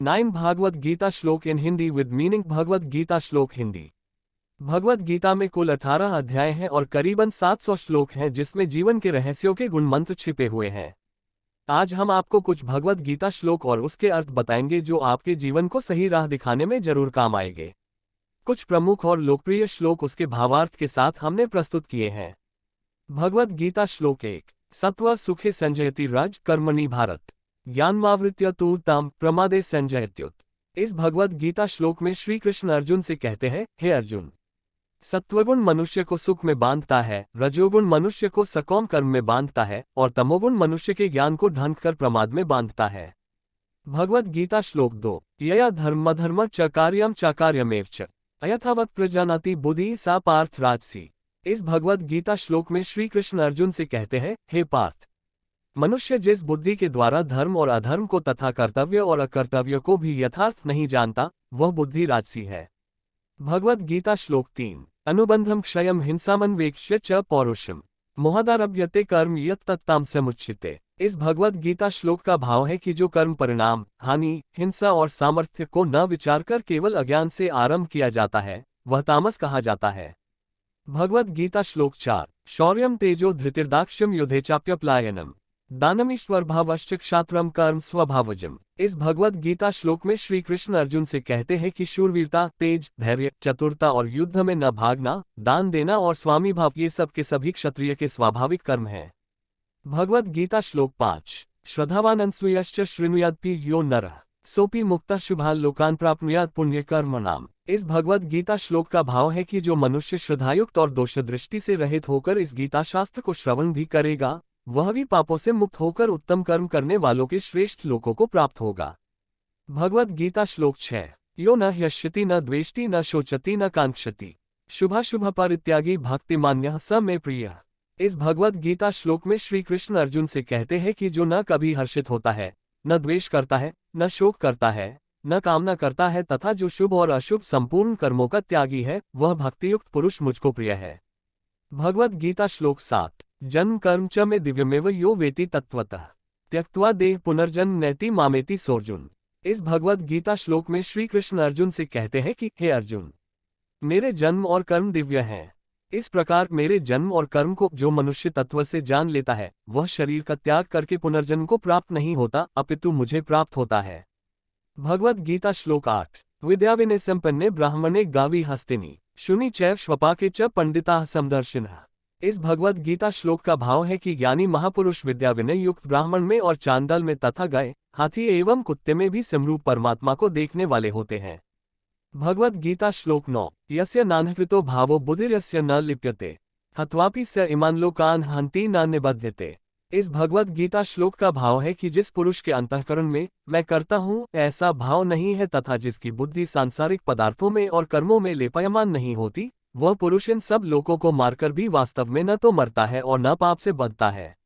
9 भागवत गीता श्लोक इन Hindi with meaning. Bhagavad Gita श्लोक हिंदी। भगवत गीता में कुल 18 अध्याय हैं और करीबन 700 श्लोक हैं जिसमें जीवन के रहस्यों के गुण मंत्र छिपे हुए हैं। आज हम आपको कुछ भगवत गीता श्लोक और उसके अर्थ बताएंगे जो आपके जीवन को सही राह दिखाने में जरूर काम आएंगे। कुछ प्रमुख और लोकप्रिय श्लोक उसके भावार्थ के साथ हमने प्रस्तुत किए हैं। भगवत गीता श्लोक 1। सत्व सुखे संजयति रज कर्मणि भारत ज्ञानमावृत्य तु तम प्रमादे संजयत्युत। इस भगवत गीता श्लोक में श्री कृष्ण अर्जुन से कहते हैं, हे अर्जुन, सत्वगुण मनुष्य को सुख में बांधता है, रजोगुण मनुष्य को सकाम कर्म में बांधता है और तमोगुण मनुष्य के ज्ञान को ढंक कर प्रमाद में बांधता है। भगवत गीता श्लोक 2। यया धर्मधर्म च कार्यम च कार्यमेव च अयथावत प्रजानाति बुद्धि सा पार्थ राजसी। इस भगवत गीता श्लोक में श्री कृष्ण अर्जुन से कहते हैं, हे पार्थ, मनुष्य जिस बुद्धि के द्वारा धर्म और अधर्म को तथा कर्तव्य और अकर्तव्य को भी यथार्थ नहीं जानता, वह बुद्धि राजसी है। भगवत गीता श्लोक 3। अनुबंधम क्षयम हिंसामन्वेक्ष्य च पौरुषम मोहादारभ्यते कर्म यत् तत्ताम समुच्चिते। इस भगवत गीता श्लोक का भाव है कि जो कर्म परिणाम, हानि, हिंसा और सामर्थ्य को न विचार कर केवल अज्ञान से आरंभ किया जाता है, वह तामस कहा जाता है। भगवत गीता श्लोक 4। शौर्यम तेजो धृतिर्दाक्ष्यम युद्धे चाप्यप्लायनम दानमीश्वर भावश्च क्षात्रम कर्म स्वभावजम। इस भगवत गीता श्लोक में श्री कृष्ण अर्जुन से कहते हैं कि शूरवीरता, तेज, धैर्य, चतुरता और युद्ध में न भागना, दान देना और स्वामी भाव ये सब के सभी क्षत्रिय के स्वाभाविक कर्म हैं। भगवत गीता श्लोक 5। श्रद्धावान अनसूयश्च शृणुयादपि यो नरः सोपि मुक्तः शुभान् लोकान् प्राप्नुयात् पुण्यकर्मणाम्। इस भगवत गीता श्लोक का भाव है कि जो मनुष्य श्रद्धायुक्त और दोष दृष्टि से रहित होकर इस गीता शास्त्र को श्रवण भी करेगा, वह भी पापों से मुक्त होकर उत्तम कर्म करने वालों के श्रेष्ठ लोकों को प्राप्त होगा। भगवत गीता श्लोक 6। यो न ह्यष्यति न द्वेष्टि न शोचति न कांक्षति शुभाशुभ परित्यागी भक्तिमान्यः स मे प्रियः। इस भगवत गीता श्लोक में श्री कृष्ण अर्जुन से कहते हैं कि जो न कभी हर्षित होता है, न द्वेष करता है, न शोक करता है, न कामना करता है तथा जो शुभ और अशुभ संपूर्ण कर्मों का त्यागी है, वह भक्तियुक्त पुरुष मुझको प्रिय है। भगवत गीता श्लोक 7। जन्म कर्म च में दिव्यमेव यो वेति तत्वतः त्यक्त्वा देह पुनर्जन्म नैति मामेति सोर्जुन। इस भगवत गीता श्लोक में श्री कृष्ण अर्जुन से कहते हैं कि हे अर्जुन, मेरे जन्म और कर्म दिव्य हैं। इस प्रकार मेरे जन्म और कर्म को जो मनुष्य तत्व से जान लेता है, वह शरीर का त्याग करके पुनर्जन्म को प्राप्त नहीं होता, अपितु मुझे प्राप्त होता है। भगवत गीता श्लोक 8। विद्या विनय संपन्ने ब्राह्मणे गावी हस्तिनी शुनि चैव श्वपाके च पंडिताः समदर्शिनः। इस भगवत गीता श्लोक का भाव है कि ज्ञानी महापुरुष विद्या विनय युक्त ब्राह्मण में और चांडाल में तथा गाय, हाथी एवं कुत्ते में भी समरूप परमात्मा को देखने वाले होते हैं। भगवत गीता श्लोक 9। यस्य नान्हकृतो भावो बुद्धिर्यस्य न लिप्यते हत्वापि स इमान् लोकान् हन्ति न निबध्यते। इस भगवत गीता श्लोक का भाव है कि जिस पुरुष के अंतःकरण में मैं करता हूँ ऐसा भाव नहीं है तथा जिसकी बुद्धि सांसारिक पदार्थों में और कर्मों में लेपायमान नहीं होती, वह पुरुष इन सब लोगों को मारकर भी वास्तव में न तो मरता है और न पाप से बधता है।